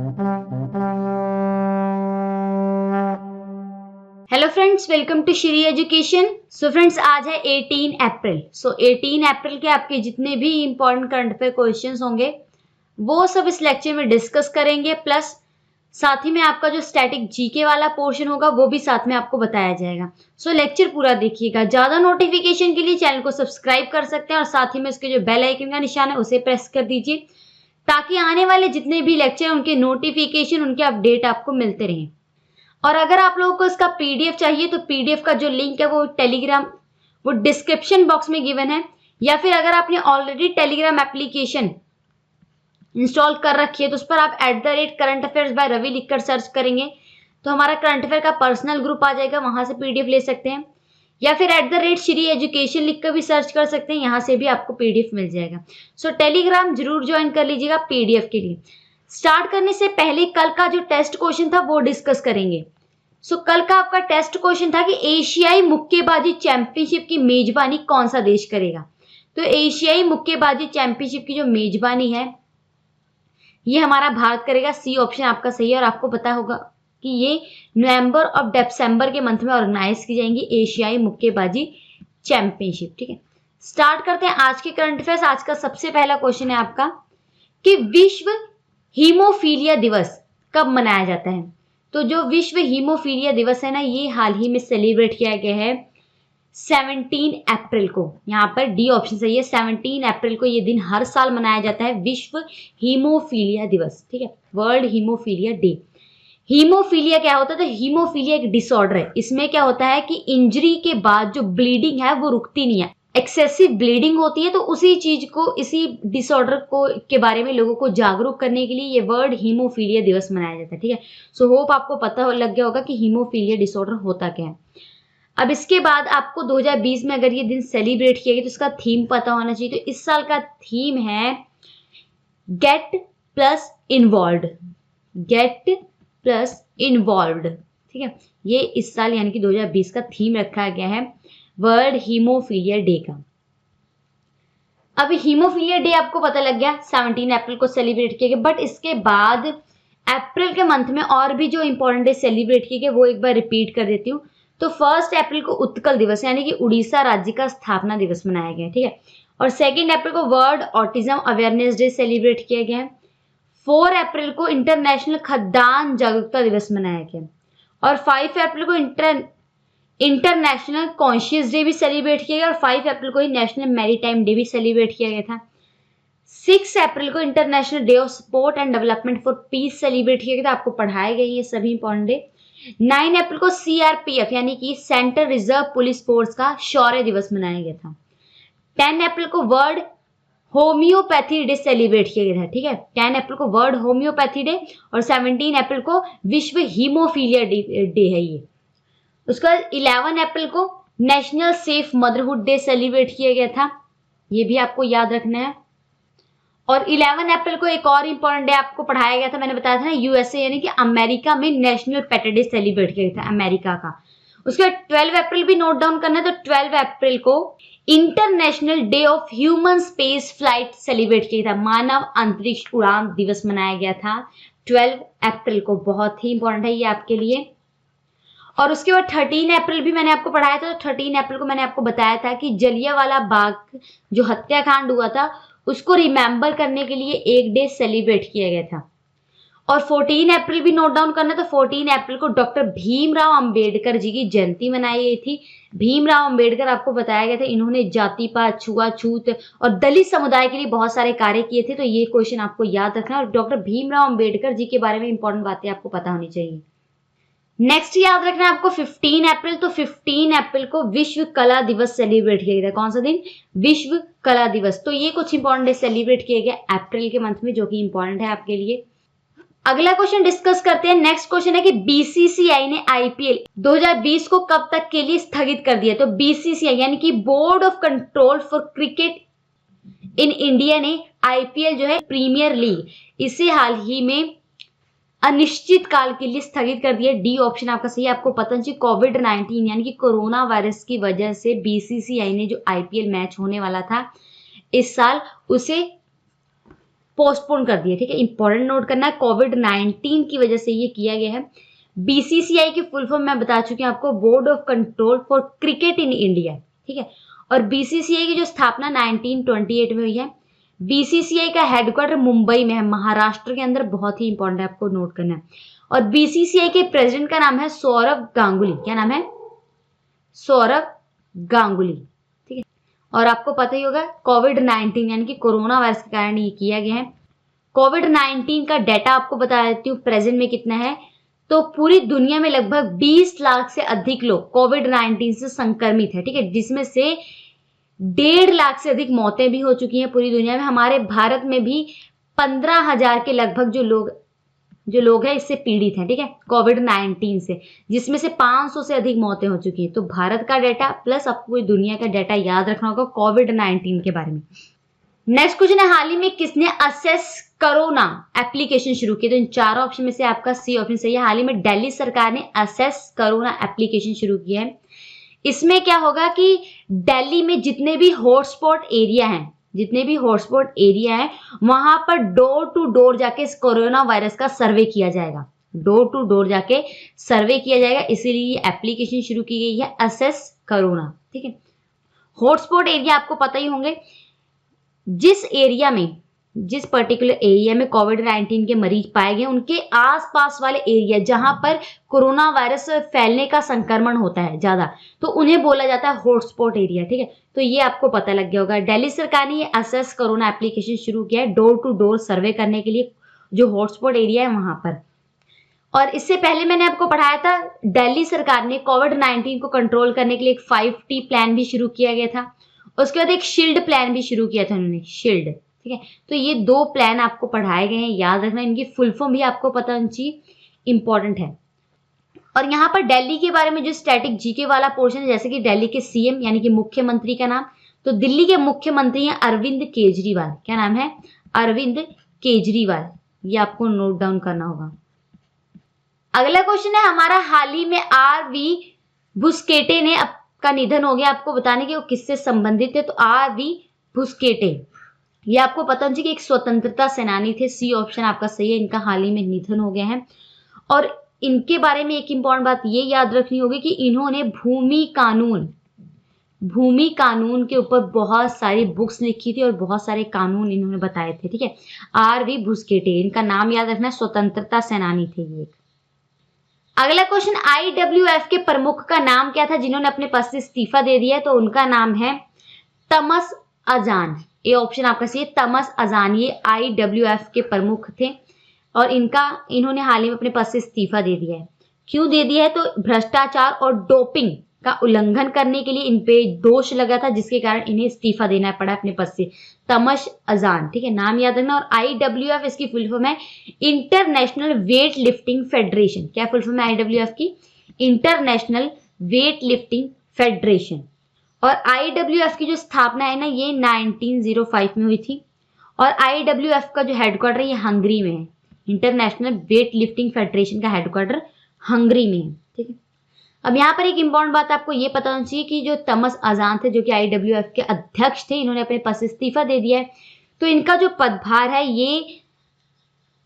Hello friends, welcome to Shri education. So friends, आज है 18 अप्रैल। 18 अप्रैल के आपके जितने भी इंपॉर्टेंट करंट अफेयर क्वेश्चंस होंगे वो सब इस लेक्चर में डिस्कस करेंगे, प्लस साथ ही में आपका जो स्टैटिक जीके वाला पोर्शन होगा वो भी साथ में आपको बताया जाएगा। लेक्चर पूरा देखिएगा। ज्यादा नोटिफिकेशन के लिए चैनल को सब्सक्राइब कर सकते हैं और साथ ही में उसके जो बेल आइकन का निशान है उसे प्रेस कर दीजिए, ताकि आने वाले जितने भी लेक्चर हैं उनके नोटिफिकेशन, उनके अपडेट आपको मिलते रहें। और अगर आप लोगों को इसका पीडीएफ चाहिए तो पीडीएफ का जो लिंक है वो टेलीग्राम, वो डिस्क्रिप्शन बॉक्स में गिवन है, या फिर अगर आपने ऑलरेडी टेलीग्राम एप्लीकेशन इंस्टॉल कर रखी है तो उस पर आप @करंट अफेयर्स बाय रवि लिखकर सर्च करेंगे तो हमारा करंट अफेयर का पर्सनल ग्रुप आ जाएगा, वहां से पीडीएफ ले सकते हैं, या फिर @श्री एजुकेशन लिखकर भी सर्च कर सकते हैं, यहां से भी आपको पीडीएफ मिल जाएगा। टेलीग्राम जरूर ज्वाइन कर लीजिएगा पीडीएफ के लिए। स्टार्ट करने से पहले कल का जो टेस्ट क्वेश्चन था वो डिस्कस करेंगे। कल का आपका टेस्ट क्वेश्चन था कि एशियाई मुक्केबाजी चैंपियनशिप की मेजबानी कौन सा देश करेगा। तो एशियाई मुक्केबाजी चैंपियनशिप की जो मेजबानी है ये हमारा भारत करेगा। सी ऑप्शन आपका सही है। और आपको पता होगा कि ये नवंबर और दिसंबर के मंथ में ऑर्गेनाइज की जाएंगी एशियाई मुक्केबाजी चैंपियनशिप। ठीक है, स्टार्ट करते हैं आज के करंट अफेयर्स। आज का सबसे पहला क्वेश्चन है आपका कि विश्व हीमोफीलिया दिवस कब मनाया जाता है। तो जो विश्व हीमोफीलिया दिवस है ना, ये हाल ही में सेलिब्रेट किया गया है 17 अप्रैल को। यहाँ पर डी ऑप्शन सही है। 17 अप्रैल को ये दिन हर साल मनाया जाता है, विश्व हीमोफीलिया दिवस। ठीक है, वर्ल्ड हीमोफीलिया डे। हीमोफीलिया क्या होता है? तो हीमोफीलिया एक डिसऑर्डर है। इसमें क्या होता है कि इंजरी के बाद जो ब्लीडिंग है वो रुकती नहीं है, एक्सेसिव ब्लीडिंग होती है। तो उसी चीज को, इसी डिसऑर्डर को के बारे में लोगों को जागरूक करने के लिए ये वर्ल्ड हीमोफीलिया दिवस मनाया जाता है। ठीक है, होप आपको पता लग गया होगा कि हीमोफीलिया डिसऑर्डर होता क्या है। अब इसके बाद आपको 2020 में अगर ये दिन सेलिब्रेट किया गया तो इसका थीम पता होना चाहिए। तो इस साल का थीम है gate plus involved. Gate plus involved. ठीक है, ये इस साल यानी कि 2020 का थीम रखा गया है वर्ल्ड हीमोफीलिया डे का। अब हीमोफीलिया डे आपको पता लग गया 17 अप्रैल को सेलिब्रेट किया गया, बट इसके बाद अप्रैल के मंथ में और भी जो इंपॉर्टेंट डे सेलिब्रेट किए गए वो एक बार रिपीट कर देती हूँ। तो 1 अप्रैल को उत्कल दिवस यानी कि उड़ीसा राज्य का स्थापना दिवस मनाया गया। ठीक है, और 2 अप्रैल को world autism awareness day celebrate किया गया है। 4 अप्रैल को इंटरनेशनल खद्दान जागरूकता दिवस मनाया गया, और 5 अप्रैल को इंटरनेशनल कॉन्शियस डे भी सेलिब्रेट किया गया, और 5 अप्रैल को ही नेशनल मैरीटाइम डे भी सेलिब्रेट किया गया था। 6 अप्रैल को international day of support and development for piece celebrate किया गया था। आपको पढ़ाए गए ये सभी इंपॉर्टेंट डे। 9 अप्रैल को सीआरपीएफ यानी कि सेंट्रल रिजर्व पुलिस फोर्स का शौर्य दिवस मनाया गया था। 10 अप्रैल को वर्ल्ड होम्योपैथी डे सेलिब्रेट किया गया था। ठीक है, 10 अप्रैल को वर्ल्ड होम्योपैथी डे, और 17 अप्रैल को विश्व हीमोफीलिया डे है ये। उसके बाद 11 अप्रैल को national safe motherhood day celebrate किया गया था, ये भी आपको याद रखना है। और 11 अप्रैल को एक और इंपॉर्टेंट डे आपको पढ़ाया गया था, मैंने बताया था ना, यूएसए यानी कि अमेरिका में नेशनल पेट डे सेलिब्रेट किया गया था अमेरिका का। उसके बाद 12 अप्रैल भी नोट डाउन करना है। तो 12 अप्रैल को international day of human space flight celebrate किया था, मानव अंतरिक्ष उड़ान दिवस मनाया गया था 12 अप्रैल को। बहुत ही इंपॉर्टेंट है ये आपके लिए। और उसके बाद 13 अप्रैल भी मैंने आपको पढ़ाया था। तो 13 अप्रैल को मैंने आपको बताया था कि जलियांवाला बाग जो हत्याकांड हुआ था उसको रिमेंबर करने के लिए एक डे सेलिब्रेट किया गया था। और 14 अप्रैल भी नोट डाउन करना। तो 14 अप्रैल को डॉक्टर भीमराव अंबेडकर जी की जयंती मनाई गई थी। भीमराव अंबेडकर आपको बताया गया था, इन्होंने जातिपात, छुआछूत और दलित समुदाय के लिए बहुत सारे कार्य किए थे। तो ये क्वेश्चन आपको याद रखना, और डॉक्टर भीमराव अंबेडकर जी के बारे में इंपॉर्टेंट बातें आपको पता होनी चाहिए। नेक्स्ट याद रखना है आपको 15 अप्रैल। तो 15 अप्रैल को विश्व कला दिवस सेलिब्रेट किया गया था। कौन सा दिन? विश्व कला दिवस। तो ये कुछ इंपॉर्टेंट डे सेलिब्रेट किए गए अप्रैल के मंथ में, जो कि इंपॉर्टेंट है आपके लिए। अगला क्वेश्चन डिस्कस करते हैं। नेक्स्ट क्वेश्चन है कि बीसीसीआई ने आईपीएल 2020 को कब तक के लिए स्थगित कर दिया। तो बीसीसीआई यानी कि board of control for cricket in India ने आईपीएल जो है प्रीमियर लीग, इसे हाल ही में अनिश्चित काल के लिए स्थगित कर दिया। डी ऑप्शन आपका सही है। आपको पता चाहिए कोविड-19 यानी कि कोरोना वायरस की वजह से बीसीसीआई ने जो आईपीएल मैच होने वाला था इस साल, उसे पोस्टपोन कर दिए, ठीक है। इंपॉर्टेंट नोट करना है, कोविड-19 की वजह से ये किया गया है। बीसीसीआई की फुल फॉर्म मैं बता चुकी हूँ आपको, board of control for cricket in India, ठीक है। और बीसीसीआई की जो स्थापना 1928 में हुई है। बीसीसीआई का हेडक्वार्टर मुंबई में है, महाराष्ट्र के अंदर, बहुत ही इंपॉर्टेंट है, आपको नोट करना है। और बीसीसीआई के प्रेसिडेंट का नाम है सौरभ गांगुली। क्या नाम है? सौरभ गांगुली, ठीक है। और आपको पता ही होगा कोविड-19 यानी कि कोरोना वायरस के कारण ये किया गया है। कोविड-19 का डाटा आपको बता देती हूँ प्रेजेंट में कितना है। तो पूरी दुनिया में लगभग 20 लाख से अधिक लोग कोविड-19 से संक्रमित है, ठीक है, जिसमें से 1.5 लाख से अधिक मौतें भी हो चुकी हैं पूरी दुनिया में। हमारे भारत में भी 15,000 के लगभग जो लोग हैं इससे पीड़ित हैं, ठीक है, कोविड-19 से, जिसमें से 500 से अधिक मौतें हो चुकी हैं। तो भारत का डाटा प्लस आपको पूरी दुनिया का डाटा याद रखना होगा कोविड-19 के बारे में। नेक्स्ट क्वेश्चन है, हाल ही में किसने असेस कोरोना एप्लीकेशन शुरू की? तो इन चारों ऑप्शन में से आपका सी ऑप्शन सही है। हाल ही में दिल्ली सरकार ने असेस कोरोना एप्लीकेशन शुरू किया है। इसमें क्या होगा कि दिल्ली में जितने भी हॉटस्पॉट एरिया हैं, वहां पर डोर टू डोर जाके इस कोरोना वायरस का सर्वे किया जाएगा। डोर टू डोर जाके सर्वे किया जाएगा, इसीलिए ये एप्लीकेशन शुरू की गई है असेस कोरोना, ठीक है। हॉटस्पॉट एरिया आपको पता ही होंगे, जिस पर्टिकुलर एरिया में कोविड-19 के मरीज पाए गए, उनके आसपास वाले एरिया जहां पर कोरोना वायरस फैलने का संक्रमण होता है ज्यादा, तो उन्हें बोला जाता है हॉटस्पॉट एरिया, ठीक है। तो ये आपको पता लग गया होगा। दिल्ली सरकार ने ये असेस कोरोना एप्लीकेशन शुरू किया है डोर टू डोर सर्वे करने के लिए जो हॉटस्पॉट एरिया है वहां पर। और इससे पहले मैंने आपको पढ़ाया था, दिल्ली सरकार ने कोविड-19 को कंट्रोल करने के लिए एक 5T प्लान भी शुरू किया गया था। उसके बाद एक शील्ड प्लान भी शुरू किया था उन्होंने, शील्ड, ठीक है। तो ये 2 प्लान आपको पढ़ाए गए हैं, याद रखना। इनकी फुल फॉर्म भी आपको पता होनी चाहिए, इंपॉर्टेंट है। और यहाँ पर दिल्ली के बारे में जो स्टैटिक जीके वाला पोर्शन है, जैसे कि दिल्ली के सीएम यानी कि मुख्यमंत्री का नाम, तो दिल्ली के मुख्यमंत्री हैं अरविंद केजरीवाल। क्या नाम है? अरविंद केजरीवाल। ये आपको नोट डाउन करना होगा। अगला क्वेश्चन है हमारा, हाल ही में आर.वी. बुस्केटे ने का निधन हो गया। आपको बताने कि वो किससे संबंधित है। तो आर.वी. बुस्केटे, ये आपको पता होना चाहिए कि एक स्वतंत्रता सेनानी थे। सी ऑप्शन आपका सही है। इनका हाल ही में निधन हो गया है। और इनके बारे में एक इंपॉर्टेंट बात ये याद रखनी होगी कि इन्होंने भूमि कानून के ऊपर बहुत सारी बुक्स लिखी थी और बहुत सारे कानून इन्होंने बताए थे, ठीक है। आर.वी. बुस्केटे, इनका नाम याद रखना, स्वतंत्रता सेनानी थे ये। अगला क्वेश्चन, IWF के प्रमुख का नाम क्या था जिन्होंने अपने पद से इस्तीफा दे दिया है? तो उनका नाम है तमस अजान। ये ऑप्शन आपका सही है, तमस अजान। ये IWF के प्रमुख थे और इन्होंने हाल ही में अपने पद से इस्तीफा दे दिया है। क्यों दे दिया है? तो भ्रष्टाचार और डोपिंग का उल्लंघन करने के लिए इन पे दोष लगा था, जिसके कारण इन्हें इस्तीफा देना पड़ा अपने पद से। तमस अजान, ठीक है, नाम याद रखना। और IWF इसकी फुल फॉर्म है इंटरनेशनल वेट लिफ्टिंग फेडरेशन। क्या फुल फॉर्म है IWF की? International weight lifting federation. और IWF की जो स्थापना है ना, ये 1905 में हुई थी। और IWF का जो हेडक्वार्टर ये हंगरी में है। इंटरनेशनल वेट लिफ्टिंग फेडरेशन का हेडक्वार्टर हंगरी में है, ठीक है। अब यहाँ पर एक इंपॉर्टेंट बात आपको ये पता होनी चाहिए कि जो तमस अजान थे, जो कि IWF के अध्यक्ष थे, इन्होंने अपने पद से इस्तीफा दे दिया है। तो इनका जो पदभार है ये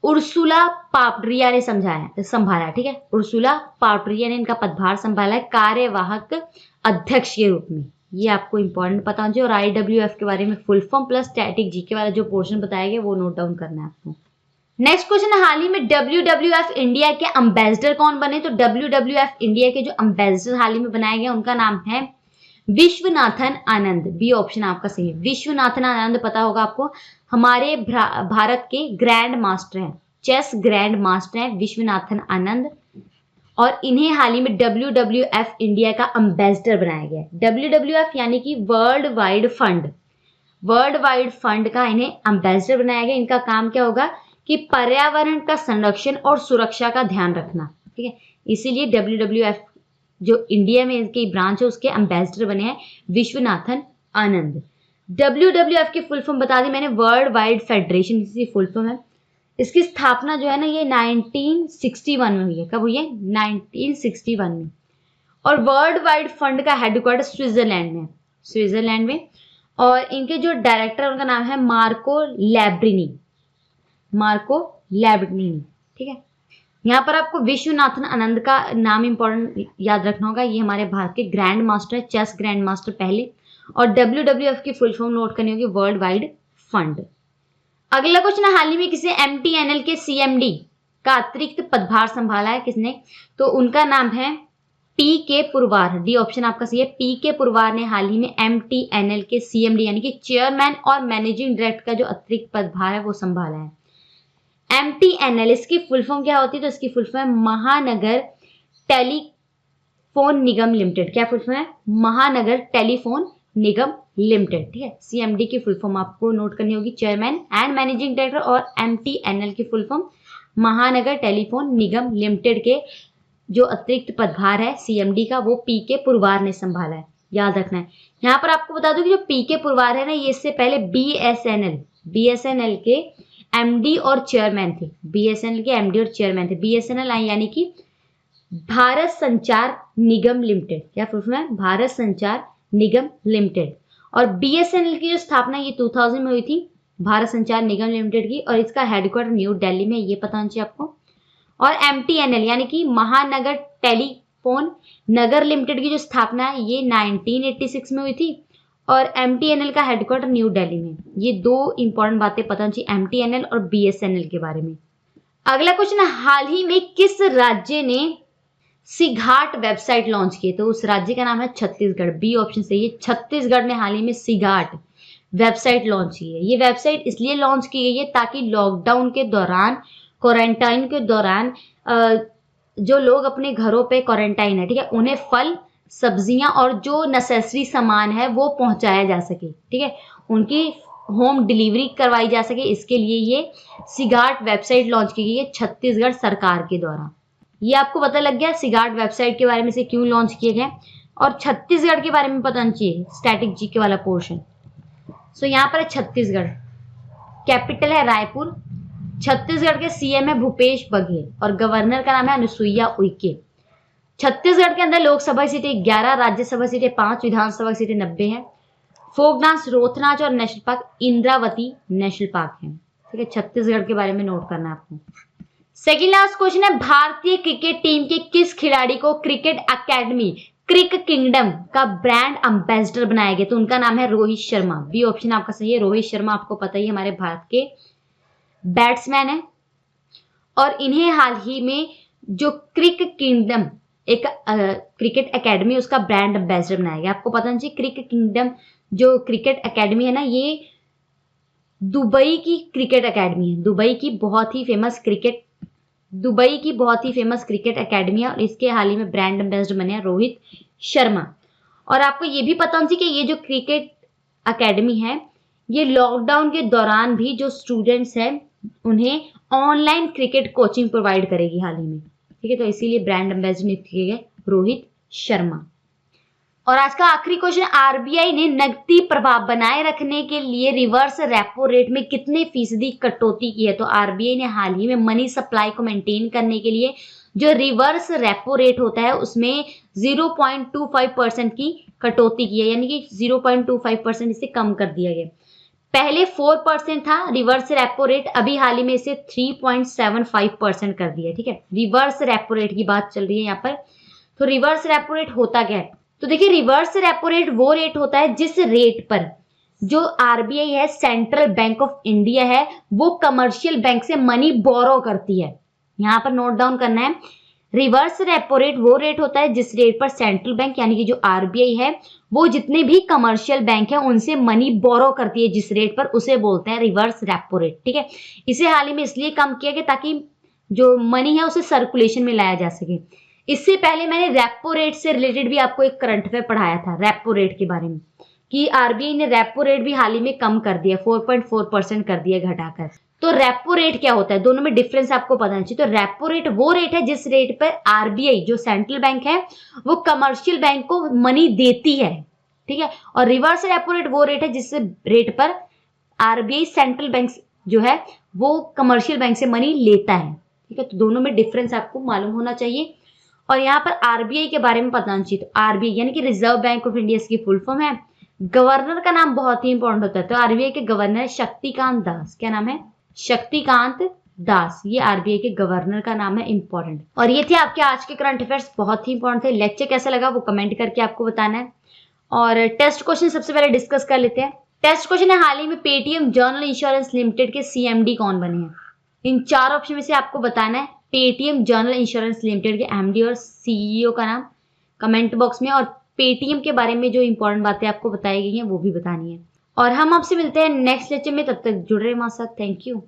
उर्सुला पापड्रिया ने संभाला है, ठीक है। उर्सुला पापड्रिया ने इनका पदभार संभाला है कार्यवाहक अध्यक्ष के रूप में। ये आपको इंपॉर्टेंट पता होना चाहिए। और IWF के बारे में full form plus static GK वाला जो पोर्शन बताया गया वो नोट डाउन करना है आपको। नेक्स्ट क्वेश्चन है, हाल ही में WWF इंडिया के एम्बेसडर कौन बने? तो WWF इंडिया के जो एम्बेसडर हाल ही में बनाए गए उनका नाम है विश्वनाथन आनंद। बी ऑप्शन आपका सही है। विश्वनाथन आनंद पता होगा आपको, हमारे भारत के ग्रैंड मास्टर हैं, चेस ग्रैंड मास्टर हैं विश्वनाथन आनंद। और इन्हें हाल ही में WWF इंडिया का एम्बेसडर बनाया गया है। WWF यानी कि वर्ल्ड वाइड फंड का इन्हें एम्बेसडर बनाया गया। इनका काम क्या होगा कि पर्यावरण का संरक्षण और सुरक्षा का ध्यान रखना, ठीक है। इसीलिए WWF जो इंडिया में इनकी ब्रांच है उसके एम्बेसडर बने हैं विश्वनाथन आनंद। WWF की फुल फॉर्म बता दी मैंने, वर्ल्ड वाइड फेडरेशन इसकी फुल फॉर्म है। इसकी स्थापना जो है ना ये 1961 में हुई है। कब हुई है? 1961 में। और वर्ल्ड वाइड फंड का हेडक्वार्टर स्विट्जरलैंड में। और इनके जो डायरेक्टर उनका नाम है मार्को लैब्रिनी, मार्को लैबर्टिनी। ठीक है, यहाँ पर आपको विश्वनाथन आनंद का नाम इंपॉर्टेंट याद रखना होगा। ये हमारे भारत के ग्रैंड मास्टर है, चेस ग्रैंड मास्टर पहले। और WWF की फुल फॉर्म नोट करनी होगी, वर्ल्ड वाइड फंड। अगला क्वेश्चन है, हाल ही में किसे MTNL के CMD का अतिरिक्त पदभार संभाला है, किसने? तो उनका नाम है PK पुरवार। डी ऑप्शन आपका सही है। PK पुरवार ने हाल ही में MTNL के CMD यानी कि चेयरमैन और मैनेजिंग डायरेक्टर का जो अतिरिक्त पदभार है वो संभाला है। MTNL इसकी फुल फॉर्म क्या होती है? तो इसकी फुल फॉर्म है महानगर टेलीफोन निगम लिमिटेड। क्या फुल फॉर्म है? महानगर टेलीफोन निगम लिमिटेड। ठीक है, CMD की फुल फॉर्म आपको नोट करनी होगी, चेयरमैन एंड मैनेजिंग डायरेक्टर। और MTNL की फुल फॉर्म महानगर टेलीफोन निगम लिमिटेड के जो अतिरिक्त पदभार है CMD का वो PK पुरवार ने संभाला है, याद रखना है। यहाँ पर आपको बता दूं कि जो PK पुरवार है ना, ये इससे पहले BSNL के MD और चेयरमैन थे। BSNL के MD और चेयरमैन थे। BSNL यानी कि भारत संचार निगम लिमिटेड। क्या फुल फॉर्म है? भारत संचार निगम लिमिटेड। और BSNL की जो स्थापना ये 2000 में हुई थी, भारत संचार निगम लिमिटेड की, और इसका हेडक्वार्टर न्यू दिल्ली में, ये पता होना चाहिए आपको। और MTNL यानी कि महानगर टेलीफोन नगर लिमिटेड की जो स्थापना है ये 1986 में हुई थी, और MTNL का हेडक्वार्टर न्यू दिल्ली में। ये दो इंपॉर्टेंट बातें पता होनी चाहिए MTNL और BSNL के बारे में। अगला क्वेश्चन है, हाल ही में किस राज्य ने सिघाट वेबसाइट लॉन्च की? तो उस राज्य का नाम है छत्तीसगढ़। बी ऑप्शन सही है। छत्तीसगढ़ ने हाल ही में सिघाट वेबसाइट लॉन्च की है। ये वेबसाइट इसलिए लॉन्च की गई है ताकि लॉकडाउन के दौरान, क्वारंटाइन के दौरान जो लोग अपने घरों पे क्वारंटाइन है, ठीक है, उन्हें फल, सब्जियां और जो नेसेसरी सामान है वो पहुंचाया जा सके। ठीक है, उनकी होम डिलीवरी करवाई जा सके, इसके लिए ये सिघाट वेबसाइट लॉन्च की गई है छत्तीसगढ़ सरकार के द्वारा। ये आपको पता लग गया सिघाट वेबसाइट के बारे में से क्यों लॉन्च किए गए, और छत्तीसगढ़ के बारे में पता होना चाहिए, स्टैटिक जीके वाला पोर्शन। सो यहाँ पर है छत्तीसगढ़, कैपिटल है रायपुर, छत्तीसगढ़ के CM है भूपेश बघेल और गवर्नर का नाम है अनुसुईया उइके। छत्तीसगढ़ के अंदर लोकसभा सीटें 11, राज्यसभा सीटें 5, विधानसभा सीटें 90 है। फोक डांस रोथनाच और national park Indravati national park है। ठीक है, छत्तीसगढ़ के बारे में नोट करना है आपको। सेकेंड लास्ट क्वेश्चन है, भारतीय क्रिकेट टीम के किस खिलाड़ी को क्रिकेट अकेडमी क्रिक किंगडम का ब्रांड एम्बेसडर बनाया गया? तो उनका नाम है रोहित शर्मा। बी ऑप्शन आपका सही है। रोहित शर्मा आपको पता ही हमारे भारत के बैट्समैन है, और इन्हें हाल ही में जो क्रिक किंगडम एक क्रिकेट एकेडमी उसका ब्रांड एम्बेसडर बनाया गया। आपको पता नहीं चाहिए, क्रिक किंगडम जो क्रिकेट एकेडमी है ना, ये दुबई की क्रिकेट एकेडमी है। दुबई की बहुत ही फेमस क्रिकेट एकेडमी है, और इसके हाल ही में ब्रांड एम्बेसडर बने हैं रोहित शर्मा। और आपको ये भी पता होना चाहिए कि ये जो क्रिकेट एकेडमी है ये लॉकडाउन के दौरान भी जो स्टूडेंट्स हैं उन्हें ऑनलाइन क्रिकेट कोचिंग प्रोवाइड करेगी हाल ही में। ठीक है, तो इसीलिए ब्रांड एम्बेसडर नियुक्त किए गए रोहित शर्मा। और आज का आखिरी क्वेश्चन, RBI ने नकदी प्रवाह बनाए रखने के लिए रिवर्स रेपो रेट में कितने फीसदी कटौती की है? तो RBI ने हाल ही में मनी सप्लाई को मेंटेन करने के लिए जो रिवर्स रेपो रेट होता है उसमें 0.25% की कटौती की है, यानी कि 0.25% इसे कम कर दिया गया। पहले 4% था रिवर्स रेपो रेट, अभी हाल ही में इसे 3.75% कर दिया। ठीक है, रिवर्स रेपो रेट की बात चल रही है यहाँ पर। तो रिवर्स रेपो रेट होता क्या है? तो देखिए, रिवर्स रेपो रेट वो रेट होता है जिस रेट पर जो RBI है, सेंट्रल बैंक ऑफ इंडिया है, वो कमर्शियल बैंक से मनी बोरो करती है। यहाँ पर नोट डाउन करना है, रिवर्स रेपो रेट वो रेट होता है जिस रेट पर सेंट्रल बैंक यानी कि जो RBI है वो जितने भी कमर्शियल बैंक है उनसे मनी बोरो करती है, जिस रेट पर, उसे बोलते हैं रिवर्स रेपो रेट। ठीक है, इसे हाल ही में इसलिए कम किया गया ताकि जो मनी है उसे सर्कुलेशन में लाया जा सके। इससे पहले मैंने रेपो रेट से रिलेटेड भी आपको एक करंट अफेयर पढ़ाया था रेपो रेट के बारे में, कि RBI ने रेपो रेट भी हाल ही में कम कर दिया, 4.4% कर दिया घटाकर। तो रेपो रेट क्या होता है, दोनों में डिफरेंस आपको पता नहीं चाहिए। तो रेपो रेट वो रेट है जिस रेट पर RBI जो सेंट्रल बैंक है वो कमर्शियल बैंक को मनी देती है। ठीक है, और रिवर्स रेपो रेट वो रेट है जिस रेट पर RBI सेंट्रल बैंक जो है वो कमर्शियल बैंक से मनी लेता है। ठीक है, तो दोनों में डिफरेंस आपको मालूम होना चाहिए। और यहाँ पर RBI के बारे में पता होना चाहिए। तो RBI यानी कि रिजर्व बैंक ऑफ इंडिया की फुल फॉर्म है। गवर्नर का नाम बहुत ही इंपॉर्टेंट होता है, तो RBI के गवर्नर शक्तिकांत दास। क्या नाम है? शक्तिकांत दास, ये आरबीआई के गवर्नर का नाम है, इंपॉर्टेंट। और ये थे आपके आज के करंट अफेयर्स, बहुत ही इंपॉर्टेंट थे। लेक्चर कैसा लगा वो कमेंट करके आपको बताना है। और टेस्ट क्वेश्चन सबसे पहले डिस्कस कर लेते हैं। टेस्ट क्वेश्चन है, हाल ही में पेटीएम जनरल इंश्योरेंस लिमिटेड के सीएमडी कौन बने हैं? इन 4 ऑप्शन में से आपको बताना है पेटीएम जनरल इंश्योरेंस लिमिटेड के एमडी और सीईओ का नाम कमेंट बॉक्स में। और पेटीएम के बारे में जो इंपॉर्टेंट बातें आपको बताई गई हैं वो भी बतानी है। और हम आपसे मिलते हैं नेक्स्ट लेक्चर में, तब तक जुड़ रहे हमारे साथ। Thank you.